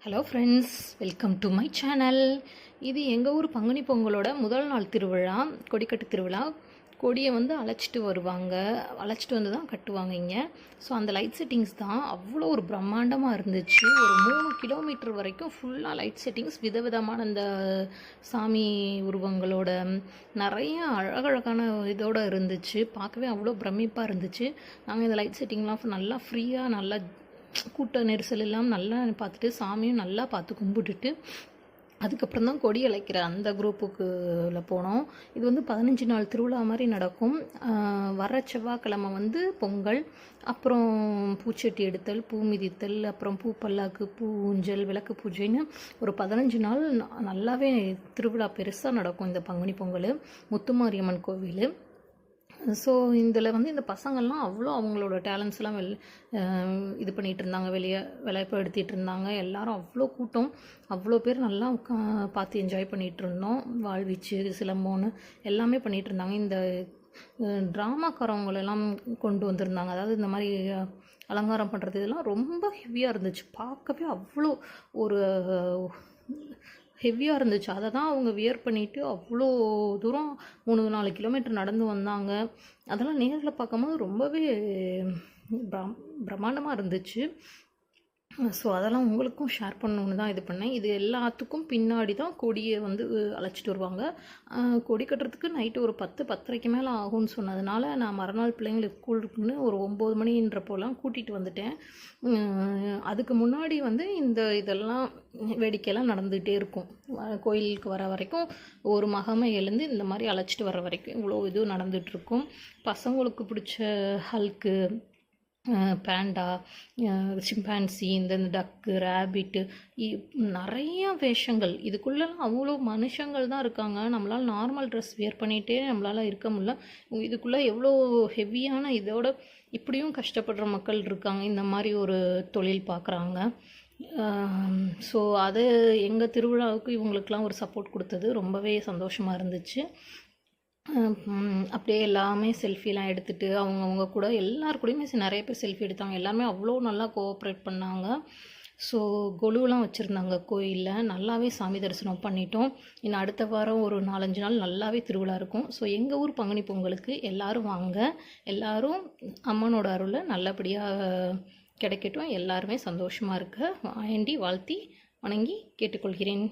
Hello friends, welcome to my channel. இது எங்கள் ஊர் பங்குனி பொங்கலோட முதல் நாள் திருவிழா, கொடிக்கட்டு திருவிழா. கொடியை அழைச்சிட்டு வருவாங்க, அழைச்சிட்டு வந்து தான் கட்டுவாங்க இங்கே. ஸோ அந்த லைட் செட்டிங்ஸ் தான் அவ்வளோ ஒரு பிரம்மாண்டமாக இருந்துச்சு. ஒரு 3 கிலோமீட்டர் வரைக்கும் ஃபுல்லாக லைட் செட்டிங்ஸ், விதவிதமான இந்த சாமி உருவங்களோட நிறைய அழகழகான இதோடு இருந்துச்சு. பார்க்கவே அவ்வளோ பிரமிப்பாக இருந்துச்சு. நாங்கள் இந்த லைட் செட்டிங்லாம் நல்லா ஃப்ரீயாக, நல்லா கூட்ட நெரிசல் இல்லாமல் நல்லா பார்த்துட்டு, சாமியும் நல்லா பார்த்து கும்பிட்டுட்டு அதுக்கப்புறம் தான் கொடி அழைக்கிற அந்த குரூப்புக்குள்ள போனோம். இது 15 நாள் திருவிழா மாதிரி நடக்கும். வர செவ்வாய்க்கிழமை பொங்கல், அப்புறம் பூச்சட்டி எடுத்தல், பூ மிதித்தல், அப்புறம் பூ பல்லாக்கு, பூ ஊஞ்சல், விளக்கு பூஜைன்னு ஒரு 15 நாள் நல்லாவே திருவிழா பெருசாக நடக்கும். இந்த பங்குனி பொங்கல் முத்துமாரியம்மன் கோவில். ஸோ இதில் இந்த பசங்கள்லாம் அவ்வளோ அவங்களோட டேலண்ட்ஸ்லாம் இது பண்ணிகிட்டு இருந்தாங்க, வெளியே விளையாடுத்திட்டு இருந்தாங்க. எல்லாரும் அவ்வளோ கூட்டம், அவ்வளோ பேர் நல்லா பார்த்து என்ஜாய் பண்ணிகிட்டு இருந்தோம். வாழ்வீச்சு, சிலம்போன்னு எல்லாமே பண்ணிகிட்டு இருந்தாங்க. இந்த ட்ராமாக்காரவங்களெல்லாம் கொண்டு வந்திருந்தாங்க. அதாவது இந்த மாதிரி அலங்காரம் பண்ணுறது இதெல்லாம் ரொம்ப ஹெவியாக இருந்துச்சு. பார்க்கவே அவ்வளோ ஒரு ஹெவியாக இருந்துச்சு. அதை தான் அவங்க வியர் பண்ணிவிட்டு அவ்வளோ தூரம் 3-4 கிலோமீட்டர் நடந்து வந்தாங்க. அதெல்லாம் நேரில் பார்க்கும்போது ரொம்பவே பிரம்மாண்டமாக இருந்துச்சு. ஸோ அதெல்லாம் உங்களுக்கும் ஷேர் பண்ணணுன்னு தான் இது பண்ணேன். இது எல்லாத்துக்கும் பின்னாடி தான் கொடியை அழைச்சிட்டு வருவாங்க. கொடி கட்டுறதுக்கு நைட்டு ஒரு 10-10:30 மேலே ஆகும்னு சொன்னதுனால நான் மறுநாள் பிள்ளைங்களுக்கு ஸ்கூல் இருக்குன்னு ஒரு 9 மணின்றப்போலாம் கூட்டிகிட்டு வந்துட்டேன். அதுக்கு முன்னாடி இதெல்லாம் வேடிக்கையெல்லாம் நடந்துகிட்டே இருக்கும். கோயிலுக்கு வர வரைக்கும் ஒரு மகமை எழுந்து இந்த மாதிரி அழைச்சிட்டு வர வரைக்கும் இவ்வளோ இது நடந்துகிட்ருக்கும். பசங்களுக்கு பிடிச்ச ஹல்க்கு, பேண்டா, சிம்பான்சி, இந்த டக்கு, ரேபிட்டு, நிறையா வேஷங்கள். இதுக்குள்ளெல்லாம் அவ்வளோ மனுஷங்கள் தான் இருக்காங்க. நம்மளால் நார்மல் ட்ரெஸ் வியர் பண்ணிகிட்டே நம்மளால் இருக்க முடியல. இதுக்குள்ளே எவ்வளோ ஹெவியான இதோட இப்படியும் கஷ்டப்படுற மக்கள் இருக்காங்க, இந்த மாதிரி ஒரு தொழில் பார்க்குறாங்க. ஸோ அது எங்கள் திருவிழாவுக்கு இவங்களுக்கெல்லாம் ஒரு சப்போர்ட் கொடுத்தது ரொம்பவே சந்தோஷமாக இருந்துச்சு. அப்படியே எல்லாமே செல்ஃபிலாம் எடுத்துகிட்டு அவங்க கூட எல்லார் கூடயுமே நிறைய பேர் செல்ஃபி எடுத்தாங்க. எல்லாருமே அவ்வளோ நல்லா கோஆப்ரேட் பண்ணாங்க. ஸோ கொலுவெலாம் வச்சுருந்தாங்க கோயிலில். நல்லாவே சாமி தரிசனம் பண்ணிட்டோம். இன்னும் அடுத்த வாரம் ஒரு 4-5 நாள் நல்லாவே திருவிழா இருக்கும். ஸோ எங்கள் ஊர் பங்குனி பொங்கலுக்கு எல்லோரும் வாங்க. எல்லோரும் அம்மனோட அருளை நல்லபடியாக கிடைக்கட்டும். எல்லாருமே சந்தோஷமாக இருக்க வேண்டி வாழ்த்தி வணங்கி கேட்டுக்கொள்கிறேன்.